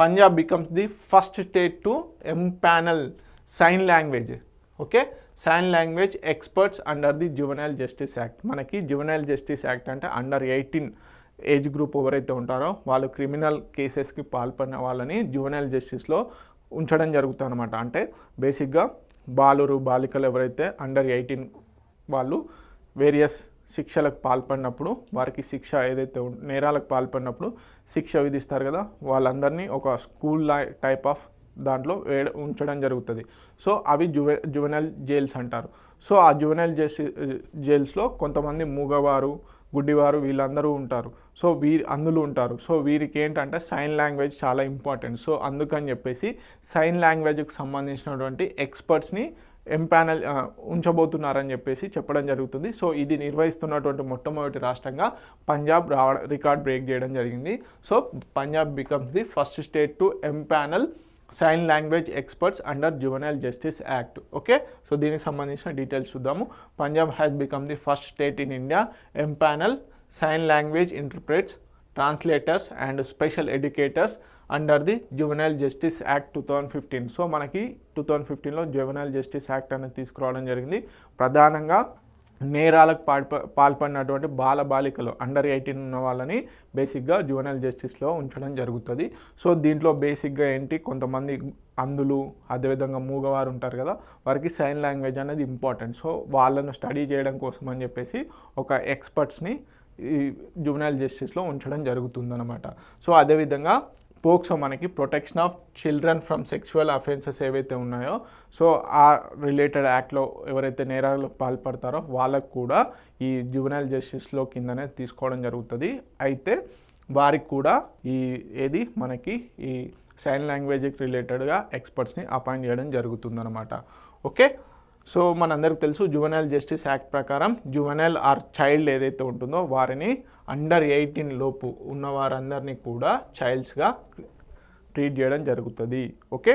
Punjab becomes the first state to empanel sign language. Okay, sign language experts under the juvenile justice act. మనకి juvenile justice act అంటే under 18 age group ఎవరైతే ఉంటారో వాళ్ళు criminal కేసెస్కి పాల్పడిన వాళ్ళని juvenile జస్టిస్లో ఉంచడం జరుగుతుంది అనమాట. అంటే బేసిక్గా బాలికలు ఎవరైతే అండర్ 18 వాళ్ళు వేరియస్ శిక్షలకు పాల్పడినప్పుడు వారికి శిక్ష ఏదైతే నేరాలకు పాల్పడినప్పుడు శిక్ష విధిస్తారు కదా, వాళ్ళందరినీ ఒక స్కూల్ టైప్ ఆఫ్ దాంట్లో ఉంచడం జరుగుతుంది. సో అవి జువెనైల్ జైల్స్ అంటారు. సో ఆ జువెనైల్ జైల్స్లో కొంతమంది మూగవారు, గుడ్డివారు వీళ్ళందరూ ఉంటారు. సో అందులో ఉంటారు. సో వీరికి ఏంటంటే సైన్ లాంగ్వేజ్ చాలా ఇంపార్టెంట్. సో అందుకని చెప్పేసి సైన్ లాంగ్వేజ్కి సంబంధించినటువంటి ఎక్స్పర్ట్స్ని ఎంపానల్ ఉంచబోతున్నారని చెప్పేసి చెప్పడం జరుగుతుంది. సో ఇది నిర్వహిస్తున్నటువంటి మొట్టమొదటి రాష్ట్రంగా పంజాబ్ రికార్డ్ బ్రేక్ చేయడం జరిగింది. So Punjab becomes the first state to empanel sign language experts under juvenile justice act. Okay, so దీనికి సంబంధించిన డీటెయిల్స్ చూద్దాము. Punjab has become the first state in India empanel sign language interprets, translators and special educators under the juvenile justice act 2015. So మనకి 2015లో juvenile justice act అనేది తీసుకురావడం జరిగింది. ప్రధానంగా నేరాలకు పాల్పడినటువంటి బాలికలు అండర్ 18 ఉన్న వాళ్ళని బేసిక్గా జువెనైల్ జస్టిస్లో ఉంచడం జరుగుతుంది. సో దీంట్లో బేసిక్గా ఏంటి, కొంతమంది అందులు అదేవిధంగా మూగవారు ఉంటారు కదా, వారికి సైన్ లాంగ్వేజ్ అనేది ఇంపార్టెంట్. సో వాళ్ళను స్టడీ చేయడం కోసం అని చెప్పేసి ఒక ఎక్స్పర్ట్స్ని ఈ జువెనైల్ జస్టిస్లో ఉంచడం జరుగుతుందన్నమాట. సో అదేవిధంగా పోక్సో మనకి protection of children from sexual offences ఏవైతే ఉన్నాయో, సో ఆ రిలేటెడ్ యాక్ట్లో ఎవరైతే నేరాలకు పాల్పడతారో వాళ్ళకు కూడా ఈ జువెనైల్ జస్టిస్లో కిందనే తీసుకోవడం జరుగుతుంది. అయితే వారికి కూడా మనకి ఈ సైన్ లాంగ్వేజ్కి రిలేటెడ్గా ఎక్స్పర్ట్స్ని అపాయింట్ చేయడం జరుగుతుందన్నమాట. ఓకే, సో మనందరికి తెలుసు జువెనైల్ జస్టిస్ యాక్ట్ ప్రకారం జువెనైల్ ఆర్ చైల్డ్ ఏదైతే ఉంటుందో వారిని అండర్ 18 లోపు ఉన్న వారందరినీ కూడా చైల్డ్స్గా ట్రీట్ చేయడం జరుగుతుంది. ఓకే,